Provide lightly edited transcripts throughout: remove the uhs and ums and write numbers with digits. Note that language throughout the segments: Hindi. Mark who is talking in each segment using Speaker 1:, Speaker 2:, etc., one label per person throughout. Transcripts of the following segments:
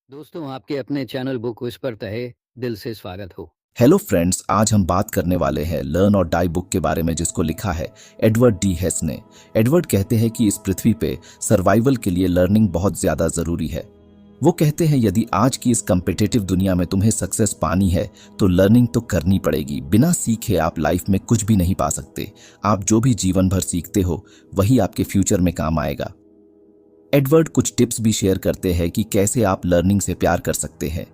Speaker 1: दोस्तों आपके अपने चैनल बुक विस्पर तहे दिल से स्वागत हो।
Speaker 2: हेलो फ्रेंड्स, आज हम बात करने वाले हैं लर्न और डाई बुक के बारे में, जिसको लिखा है एडवर्ड डी हेस ने। एडवर्ड कहते हैं कि इस पृथ्वी पे सर्वाइवल के लिए लर्निंग बहुत ज्यादा जरूरी है। वो कहते हैं यदि आज की इस कम्पिटिटिव दुनिया में तुम्हें सक्सेस पानी है तो लर्निंग तो करनी पड़ेगी। बिना सीखे आप लाइफ में कुछ भी नहीं पा सकते। आप जो भी जीवन भर सीखते हो वही आपके फ्यूचर में काम आएगा। एडवर्ड कुछ टिप्स भी शेयर करते हैं कि कैसे आप लर्निंग से प्यार कर सकते हैं।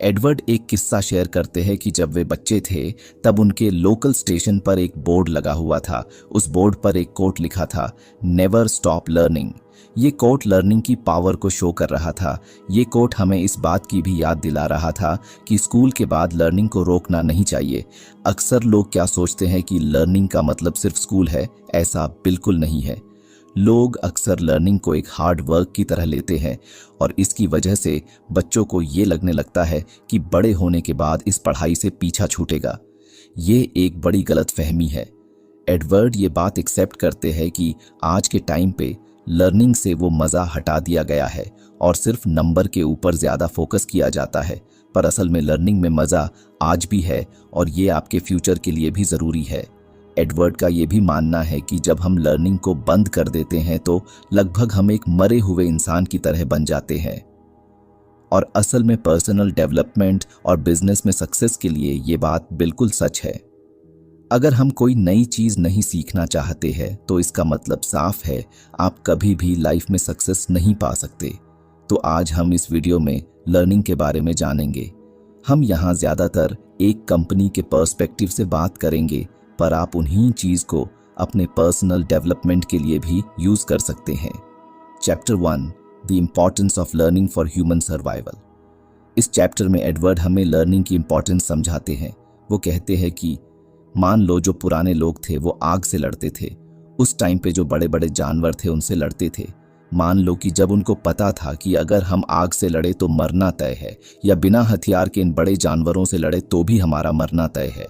Speaker 2: एडवर्ड एक किस्सा शेयर करते हैं कि जब वे बच्चे थे तब उनके लोकल स्टेशन पर एक बोर्ड लगा हुआ था। उस बोर्ड पर एक कोट लिखा था, नेवर स्टॉप लर्निंग। ये कोट लर्निंग की पावर को शो कर रहा था। ये कोट हमें इस बात की भी याद दिला रहा था कि स्कूल के बाद लर्निंग को रोकना नहीं चाहिए। अक्सर लोग क्या सोचते हैं कि लर्निंग का मतलब सिर्फ स्कूल है। ऐसा बिल्कुल नहीं है। लोग अक्सर लर्निंग को एक हार्ड वर्क की तरह लेते हैं और इसकी वजह से बच्चों को ये लगने लगता है कि बड़े होने के बाद इस पढ़ाई से पीछा छूटेगा। ये एक बड़ी गलतफहमी है। एडवर्ड ये बात एक्सेप्ट करते हैं कि आज के टाइम पे लर्निंग से वो मज़ा हटा दिया गया है और सिर्फ नंबर के ऊपर ज़्यादा फोकस किया जाता है। पर असल में लर्निंग में मज़ा आज भी है और ये आपके फ्यूचर के लिए भी ज़रूरी है। एडवर्ड का ये भी मानना है कि जब हम लर्निंग को बंद कर देते हैं तो लगभग हम एक मरे हुए इंसान की तरह बन जाते हैं। और असल में पर्सनल डेवलपमेंट और बिजनेस में सक्सेस के लिए ये बात बिल्कुल सच है। अगर हम कोई नई चीज नहीं सीखना चाहते हैं तो इसका मतलब साफ है, आप कभी भी लाइफ में सक्सेस नहीं पा सकते। तो आज हम इस वीडियो में लर्निंग के बारे में जानेंगे। हम यहाँ ज्यादातर एक कंपनी के पर्सपेक्टिव से बात करेंगे, पर आप उन्हीं चीज को अपने पर्सनल डेवलपमेंट के लिए भी यूज कर सकते हैं। Chapter 1, the importance of learning for human survival. इस चैप्टर में एडवर्ड हमें लर्निंग की इम्पोर्टेंस समझाते हैं। वो कहते हैं कि मान लो जो पुराने लोग थे वो आग से लड़ते थे। उस टाइम पे जो बड़े बड़े जानवर थे उनसे लड़ते थे। मान लो कि जब उनको पता था कि अगर हम आग से लड़े तो मरना तय है, या बिना हथियार के इन बड़े जानवरों से लड़े तो भी हमारा मरना तय है।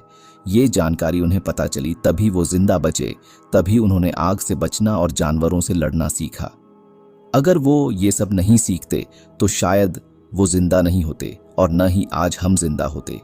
Speaker 2: ये जानकारी उन्हें पता चली, तभी वो जिंदा बचे। तभी उन्होंने आग से बचना और जानवरों से लड़ना सीखा। अगर वो ये सब नहीं सीखते तो शायद वो जिंदा नहीं होते और न ही आज हम जिंदा होते।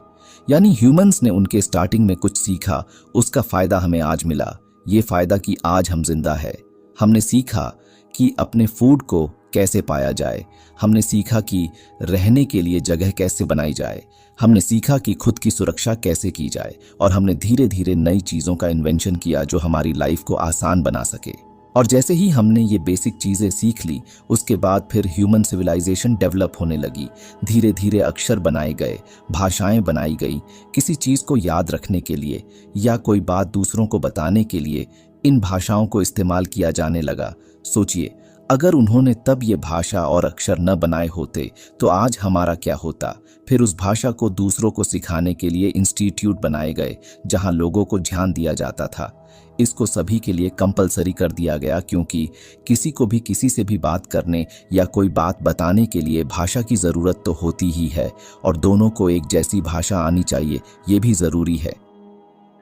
Speaker 2: यानी ह्यूमंस ने उनके स्टार्टिंग में कुछ सीखा, उसका फायदा हमें आज मिला। ये फायदा कि आज हम जिंदा है। हमने सीखा कि अपने फूड को कैसे पाया जाए। हमने सीखा कि रहने के लिए जगह कैसे बनाई जाए। हमने सीखा कि खुद की सुरक्षा कैसे की जाए। और हमने धीरे धीरे नई चीज़ों का इन्वेंशन किया जो हमारी लाइफ को आसान बना सके। और जैसे ही हमने ये बेसिक चीज़ें सीख ली, उसके बाद फिर ह्यूमन सिविलाइजेशन डेवलप होने लगी। धीरे धीरे अक्षर बनाए गए, भाषाएं बनाई गई। किसी चीज़ को याद रखने के लिए या कोई बात दूसरों को बताने के लिए इन भाषाओं को इस्तेमाल किया जाने लगा। सोचिए, अगर उन्होंने तब ये भाषा और अक्षर न बनाए होते तो आज हमारा क्या होता। फिर उस भाषा को दूसरों को सिखाने के लिए इंस्टीट्यूट बनाए गए जहां लोगों को ध्यान दिया जाता था। इसको सभी के लिए कंपलसरी कर दिया गया, क्योंकि किसी को भी किसी से भी बात करने या कोई बात बताने के लिए भाषा की ज़रूरत तो होती ही है, और दोनों को एक जैसी भाषा आनी चाहिए, ये भी ज़रूरी है।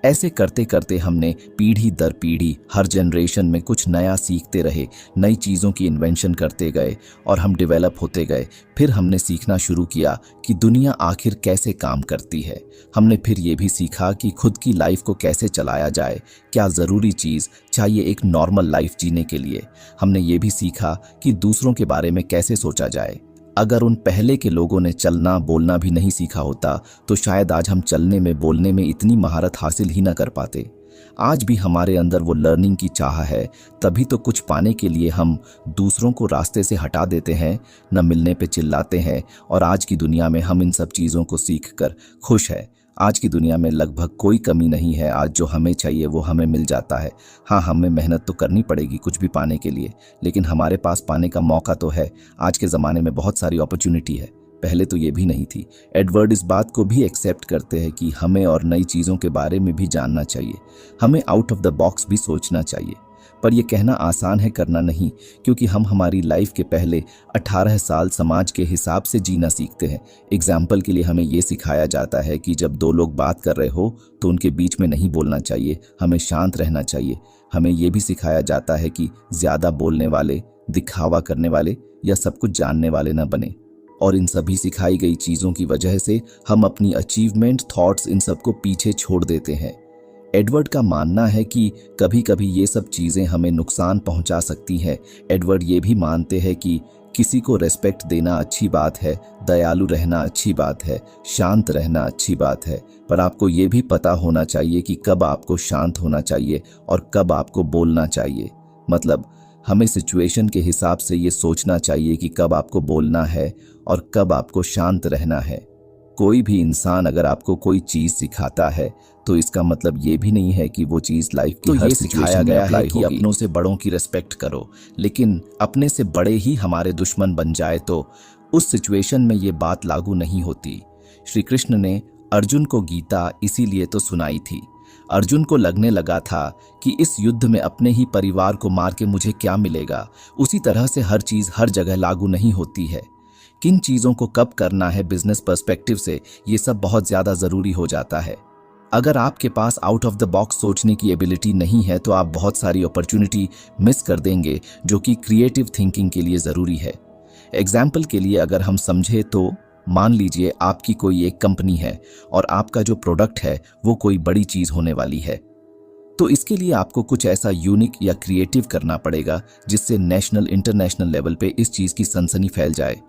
Speaker 2: ऐसे करते करते हमने पीढ़ी दर पीढ़ी हर जनरेशन में कुछ नया सीखते रहे, नई चीज़ों की इन्वेंशन करते गए और हम डेवलप होते गए। फिर हमने सीखना शुरू किया कि दुनिया आखिर कैसे काम करती है। हमने फिर ये भी सीखा कि खुद की लाइफ को कैसे चलाया जाए, क्या ज़रूरी चीज़ चाहिए एक नॉर्मल लाइफ जीने के लिए। हमने ये भी सीखा कि दूसरों के बारे में कैसे सोचा जाए। अगर उन पहले के लोगों ने चलना बोलना भी नहीं सीखा होता तो शायद आज हम चलने में बोलने में इतनी महारत हासिल ही ना कर पाते। आज भी हमारे अंदर वो लर्निंग की चाह है, तभी तो कुछ पाने के लिए हम दूसरों को रास्ते से हटा देते हैं, न मिलने पे चिल्लाते हैं। और आज की दुनिया में हम इन सब चीज़ों को सीख कर खुश है। आज की दुनिया में लगभग कोई कमी नहीं है। आज जो हमें चाहिए वो हमें मिल जाता है। हाँ, हमें मेहनत तो करनी पड़ेगी कुछ भी पाने के लिए, लेकिन हमारे पास पाने का मौका तो है। आज के ज़माने में बहुत सारी अपॉर्चुनिटी है, पहले तो ये भी नहीं थी। एडवर्ड इस बात को भी एक्सेप्ट करते हैं कि हमें और नई चीज़ों के बारे में भी जानना चाहिए। हमें आउट ऑफ द बॉक्स भी सोचना चाहिए। पर यह कहना आसान है, करना नहीं, क्योंकि हम हमारी लाइफ के पहले 18 साल समाज के हिसाब से जीना सीखते हैं। एग्जाम्पल के लिए हमें यह सिखाया जाता है कि जब दो लोग बात कर रहे हो तो उनके बीच में नहीं बोलना चाहिए, हमें शांत रहना चाहिए। हमें यह भी सिखाया जाता है कि ज़्यादा बोलने वाले, दिखावा करने वाले या सब कुछ जानने वाले न बने। और इन सभी सिखाई गई चीज़ों की वजह से हम अपनी अचीवमेंट, थॉट्स, इन सबको पीछे छोड़ देते हैं। एडवर्ड का मानना है कि कभी कभी ये सब चीज़ें हमें नुकसान पहुंचा सकती हैं। एडवर्ड ये भी मानते हैं कि किसी को रेस्पेक्ट देना अच्छी बात है, दयालु रहना अच्छी बात है, शांत रहना अच्छी बात है, पर आपको ये भी पता होना चाहिए कि कब आपको शांत होना चाहिए और कब आपको बोलना चाहिए। मतलब हमें सिचुएशन के हिसाब से ये सोचना चाहिए कि कब आपको बोलना है और कब आपको शांत रहना है। कोई भी इंसान अगर आपको कोई चीज़ सिखाता है तो इसका मतलब ये भी नहीं है कि वो चीज़ लाइफ की हर सिखाया गया है कि अपनों से बड़ों की रिस्पेक्ट करो, लेकिन अपने से बड़े ही हमारे दुश्मन बन जाए तो उस सिचुएशन में ये बात लागू नहीं होती। श्री कृष्ण ने अर्जुन को गीता इसीलिए तो सुनाई थी। अर्जुन को लगने लगा था कि इस युद्ध में अपने ही परिवार को मार के मुझे क्या मिलेगा। उसी तरह से हर चीज़ हर जगह लागू नहीं होती है। किन चीज़ों को कब करना है बिजनेस पर्सपेक्टिव से, ये सब बहुत ज़्यादा ज़रूरी हो जाता है। अगर आपके pass out of the box सोचने की एबिलिटी नहीं है तो आप बहुत सारी अपॉर्चुनिटी मिस कर देंगे जो कि क्रिएटिव थिंकिंग के लिए ज़रूरी है। एग्जाम्पल के लिए अगर हम समझे तो मान लीजिए आपकी कोई एक कंपनी है और आपका जो प्रोडक्ट है वो कोई बड़ी चीज़ होने वाली है, तो इसके लिए आपको कुछ ऐसा यूनिक या क्रिएटिव करना पड़ेगा जिससे नेशनल इंटरनेशनल लेवल पे इस चीज़ की सनसनी फैल जाए।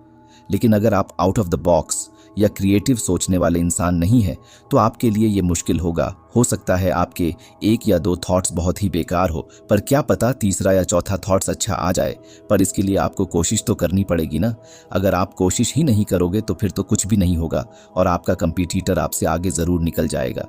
Speaker 2: लेकिन अगर आप आउट ऑफ द बॉक्स या क्रिएटिव सोचने वाले इंसान नहीं है तो आपके लिए ये मुश्किल होगा। हो सकता है आपके एक या दो थॉट्स बहुत ही बेकार हो, पर क्या पता तीसरा या चौथा थॉट्स अच्छा आ जाए, पर इसके लिए आपको कोशिश तो करनी पड़ेगी ना। अगर आप कोशिश ही नहीं करोगे तो फिर तो कुछ भी नहीं होगा और आपका कंपटीटर आपसे आगे ज़रूर निकल जाएगा।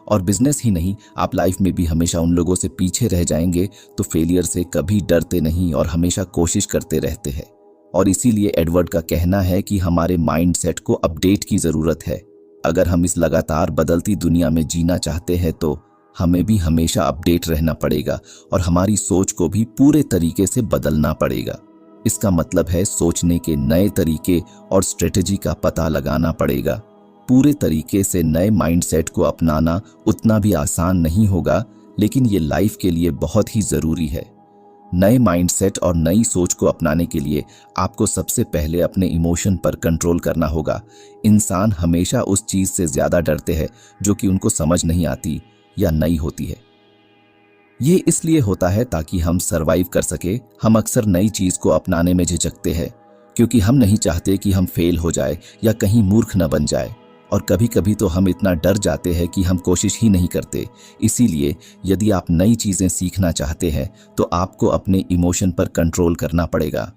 Speaker 2: और बिजनेस ही नहीं, आप लाइफ में भी हमेशा उन लोगों से पीछे रह जाएंगे तो फेलियर से कभी डरते नहीं और हमेशा कोशिश करते रहते हैं। और इसीलिए एडवर्ड का कहना है कि हमारे माइंडसेट को अपडेट की ज़रूरत है। अगर हम इस लगातार बदलती दुनिया में जीना चाहते हैं तो हमें भी हमेशा अपडेट रहना पड़ेगा और हमारी सोच को भी पूरे तरीके से बदलना पड़ेगा। इसका मतलब है सोचने के नए तरीके और स्ट्रेटजी का पता लगाना पड़ेगा। पूरे तरीके से नए माइंडसेट को अपनाना उतना भी आसान नहीं होगा, लेकिन ये लाइफ के लिए बहुत ही ज़रूरी है। नए माइंडसेट और नई सोच को अपनाने के लिए आपको सबसे पहले अपने इमोशन पर कंट्रोल करना होगा। इंसान हमेशा उस चीज़ से ज़्यादा डरते हैं जो कि उनको समझ नहीं आती या नई होती है। ये इसलिए होता है ताकि हम सरवाइव कर सके। हम अक्सर नई चीज़ को अपनाने में झिझकते हैं क्योंकि हम नहीं चाहते कि हम फेल हो जाए या कहीं मूर्ख न बन जाए, और कभी कभी तो हम इतना डर जाते हैं कि हम कोशिश ही नहीं करते। इसीलिए यदि आप नई चीज़ें सीखना चाहते हैं तो आपको अपने इमोशन पर कंट्रोल करना पड़ेगा।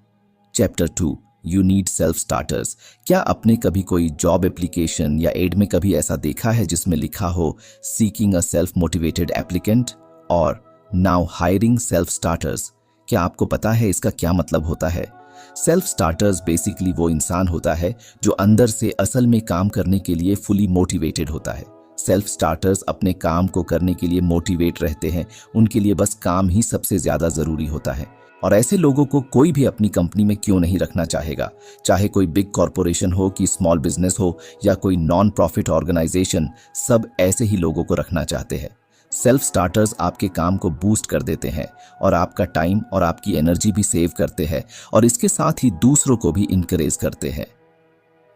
Speaker 2: Chapter 2, you need self starters. क्या आपने कभी कोई जॉब एप्लीकेशन या एड में कभी ऐसा देखा है जिसमें लिखा हो seeking a self motivated applicant और नाउ हायरिंग सेल्फ स्टार्टर्स? क्या आपको पता है इसका क्या मतलब होता है? सेल्फ स्टार्टर्स बेसिकली वो इंसान होता है जो अंदर से असल में काम करने के लिए फुली मोटिवेटेड होता है। सेल्फ स्टार्टर्स अपने काम को करने के लिए मोटिवेट रहते हैं, उनके लिए बस काम ही सबसे ज़्यादा ज़रूरी होता है। और ऐसे लोगों को कोई भी अपनी कंपनी में क्यों नहीं रखना चाहेगा, चाहे कोई बिग कॉरपोरेशन हो कि स्मॉल बिजनेस हो या कोई नॉन प्रॉफिट ऑर्गेनाइजेशन, सब ऐसे ही लोगों को रखना चाहते हैं। सेल्फ स्टार्टर्स आपके काम को बूस्ट कर देते हैं और आपका टाइम और आपकी एनर्जी भी सेव करते हैं और इसके साथ ही दूसरों को भी इनकरेज करते हैं।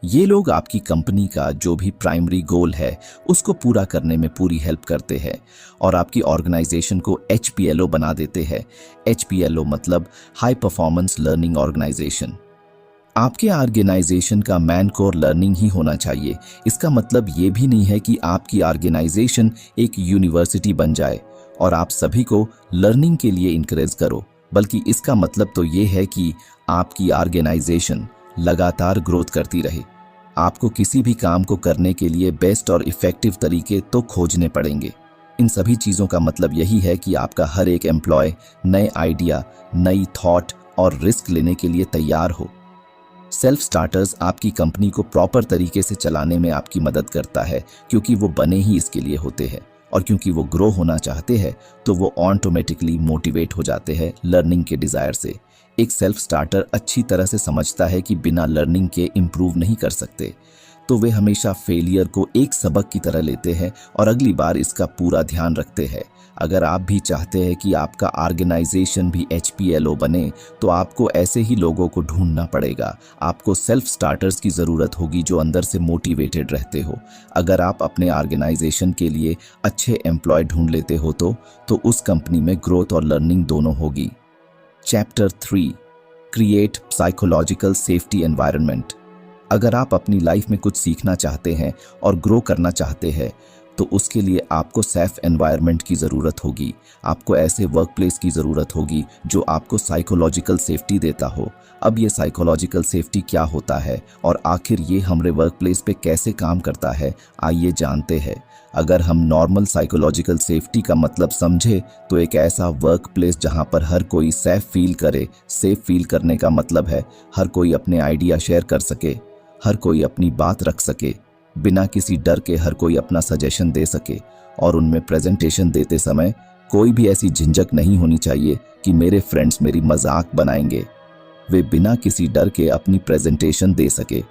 Speaker 2: ये लोग आपकी कंपनी का जो भी प्राइमरी गोल है उसको पूरा करने में पूरी हेल्प करते हैं और आपकी ऑर्गेनाइजेशन को HPLO बना देते हैं। HPLO मतलब हाई परफॉर्मेंस लर्निंग ऑर्गेनाइजेशन। आपके ऑर्गेनाइजेशन का मैन कोर लर्निंग ही होना चाहिए। इसका मतलब ये भी नहीं है कि आपकी ऑर्गेनाइजेशन एक यूनिवर्सिटी बन जाए और आप सभी को लर्निंग के लिए इनकरेज करो, बल्कि इसका मतलब तो ये है कि आपकी ऑर्गेनाइजेशन लगातार ग्रोथ करती रहे। आपको किसी भी काम को करने के लिए बेस्ट और इफेक्टिव तरीके तो खोजने पड़ेंगे। इन सभी चीज़ों का मतलब यही है कि आपका हर एक एम्प्लॉय नए आइडिया, नई थॉट और रिस्क लेने के लिए तैयार हो। सेल्फ स्टार्टर्स आपकी कंपनी को प्रॉपर तरीके से चलाने में आपकी मदद करता है क्योंकि वो बने ही इसके लिए होते हैं, और क्योंकि वो ग्रो होना चाहते हैं तो वो ऑटोमेटिकली मोटिवेट हो जाते हैं लर्निंग के डिज़ायर से। एक सेल्फ स्टार्टर अच्छी तरह से समझता है कि बिना लर्निंग के इम्प्रूव नहीं कर सकते। तो वे हमेशा फेलियर को एक सबक की तरह लेते हैं और अगली बार इसका पूरा ध्यान रखते हैं। अगर आप भी चाहते हैं कि आपका ऑर्गेनाइजेशन भी HPLO बने, तो आपको ऐसे ही लोगों को ढूंढना पड़ेगा। आपको सेल्फ स्टार्टर्स की ज़रूरत होगी जो अंदर से मोटिवेटेड रहते हो। अगर आप अपने ऑर्गेनाइजेशन के लिए अच्छे एम्प्लॉय ढूंढ लेते हो तो उस कंपनी में ग्रोथ और लर्निंग दोनों होगी। Chapter 3, create psychological safety environment. अगर आप अपनी लाइफ में कुछ सीखना चाहते हैं और ग्रो करना चाहते हैं तो उसके लिए आपको सेफ एनवायरनमेंट की ज़रूरत होगी। आपको ऐसे वर्क प्लेस की ज़रूरत होगी जो आपको साइकोलॉजिकल सेफ्टी देता हो। अब ये साइकोलॉजिकल सेफ्टी क्या होता है और आखिर ये हमारे वर्क प्लेस पे कैसे काम करता है, आइए जानते हैं। अगर हम नॉर्मल साइकोलॉजिकल सेफ्टी का मतलब समझे तो एक ऐसा वर्क प्लेस जहाँ पर हर कोई सेफ फील करे। सेफ फील करने का मतलब है हर कोई अपने आइडिया शेयर कर सके, हर कोई अपनी बात रख सके, बिना किसी डर के हर कोई अपना सजेशन दे सके और उनमें प्रेजेंटेशन देते समय कोई भी ऐसी झिझक नहीं होनी चाहिए कि मेरे फ्रेंड्स मेरी मजाक बनाएंगे। वे बिना किसी डर के अपनी प्रेजेंटेशन दे सके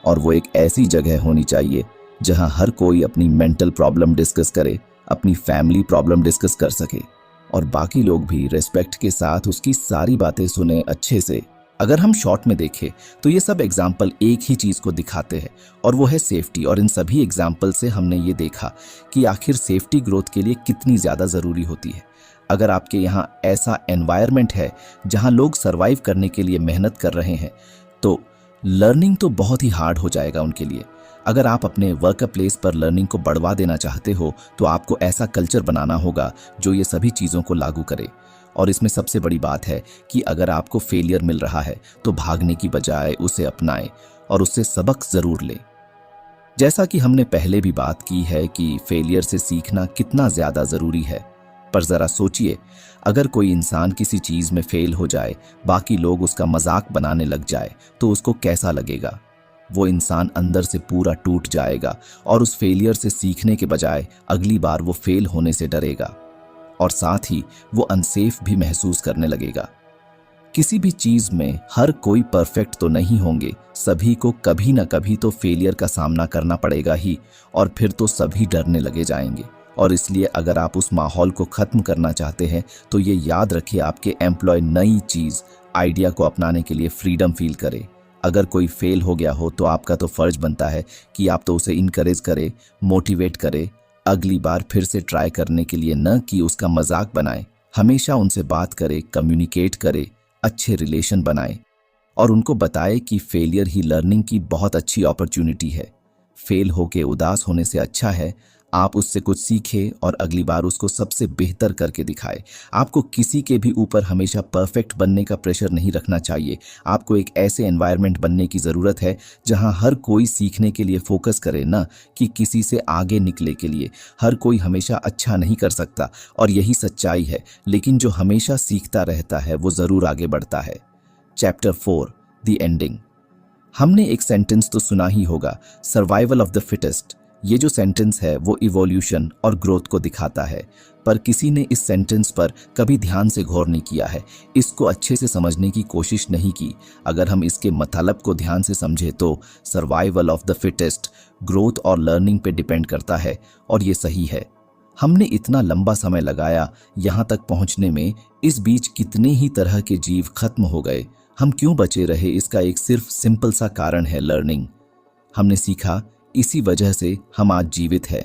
Speaker 2: और वो एक ऐसी जगह होनी चाहिए जहां हर कोई अपनी मेंटल प्रॉब्लम डिस्कस करे, अपनी फैमिली प्रॉब्लम डिस्कस कर सके और बाकी लोग भी रिस्पेक्ट के साथ उसकी सारी बातें सुने अच्छे से। अगर हम शॉर्ट में देखें तो ये सब एग्जाम्पल एक ही चीज़ को दिखाते हैं और वो है सेफ्टी। और इन सभी एग्जाम्पल से हमने ये देखा कि आखिर सेफ्टी ग्रोथ के लिए कितनी ज़्यादा ज़रूरी होती है। अगर आपके यहाँ ऐसा एनवायरनमेंट है जहाँ लोग सर्वाइव करने के लिए मेहनत कर रहे हैं तो लर्निंग तो बहुत ही हार्ड हो जाएगा उनके लिए। अगर आप अपने वर्क प्लेस पर लर्निंग को बढ़वा देना चाहते हो तो आपको ऐसा कल्चर बनाना होगा जो ये सभी चीज़ों को लागू करे। और इसमें सबसे बड़ी बात है कि अगर आपको फेलियर मिल रहा है तो भागने की बजाय उसे अपनाएं और उससे सबक ज़रूर लें। जैसा कि हमने पहले भी बात की है कि फेलियर से सीखना कितना ज़्यादा ज़रूरी है, पर ज़रा सोचिए अगर कोई इंसान किसी चीज़ में फेल हो जाए, बाकी लोग उसका मजाक बनाने लग जाए तो उसको कैसा लगेगा? वो इंसान अंदर से पूरा टूट जाएगा और उस फेलियर से सीखने के बजाय अगली बार वो फेल होने से डरेगा और साथ ही वो अनसेफ भी महसूस करने लगेगा। किसी भी चीज में हर कोई परफेक्ट तो नहीं होंगे, सभी को कभी ना कभी तो फेलियर का सामना करना पड़ेगा ही और फिर तो सभी डरने लगे जाएंगे। और इसलिए अगर आप उस माहौल को खत्म करना चाहते हैं तो ये याद रखिए आपके एम्प्लॉय नई चीज आइडिया को अपनाने के लिए फ्रीडम फील करे। अगर कोई फेल हो गया हो तो आपका तो फर्ज बनता है कि आप तो उसे इनकरेज करे, मोटिवेट करे, अगली बार फिर से ट्राई करने के लिए, न कि उसका मजाक बनाए। हमेशा उनसे बात करे, कम्युनिकेट करे, अच्छे रिलेशन बनाए और उनको बताए कि फेलियर ही लर्निंग की बहुत अच्छी अपॉर्चुनिटी है। फेल होके उदास होने से अच्छा है आप उससे कुछ सीखे और अगली बार उसको सबसे बेहतर करके दिखाए। आपको किसी के भी ऊपर हमेशा परफेक्ट बनने का प्रेशर नहीं रखना चाहिए। आपको एक ऐसे एनवायरनमेंट बनने की ज़रूरत है जहां हर कोई सीखने के लिए फोकस करे, ना कि किसी से आगे निकले के लिए। हर कोई हमेशा अच्छा नहीं कर सकता और यही सच्चाई है, लेकिन जो हमेशा सीखता रहता है वो ज़रूर आगे बढ़ता है। Chapter 4, the ending. हमने एक सेंटेंस तो सुना ही होगा, सर्वाइवल ऑफ द फिटेस्ट। ये जो सेंटेंस है वो इवोल्यूशन और ग्रोथ को दिखाता है, पर किसी ने इस सेंटेंस पर कभी ध्यान से गौर नहीं किया है, इसको अच्छे से समझने की कोशिश नहीं की। अगर हम इसके मतलब को ध्यान से समझे तो survival of the fittest growth और लर्निंग पे डिपेंड करता है और ये सही है। हमने इतना लंबा समय लगाया यहाँ तक पहुँचने में, इस बीच कितने ही तरह के जीव खत्म हो गए, हम क्यों बचे रहे? इसका एक सिर्फ सिंपल सा कारण है लर्निंग। हमने सीखा, इसी वजह से हम आज जीवित हैं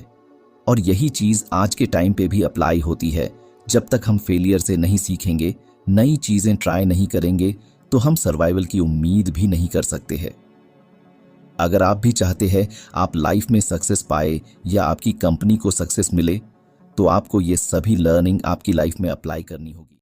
Speaker 2: और यही चीज़ आज के टाइम पे भी अप्लाई होती है। जब तक हम फेलियर से नहीं सीखेंगे, नई चीज़ें ट्राई नहीं करेंगे तो हम सर्वाइवल की उम्मीद भी नहीं कर सकते हैं। अगर आप भी चाहते हैं आप लाइफ में सक्सेस पाए या आपकी कंपनी को सक्सेस मिले तो आपको ये सभी लर्निंग आपकी लाइफ में अप्लाई करनी होगी।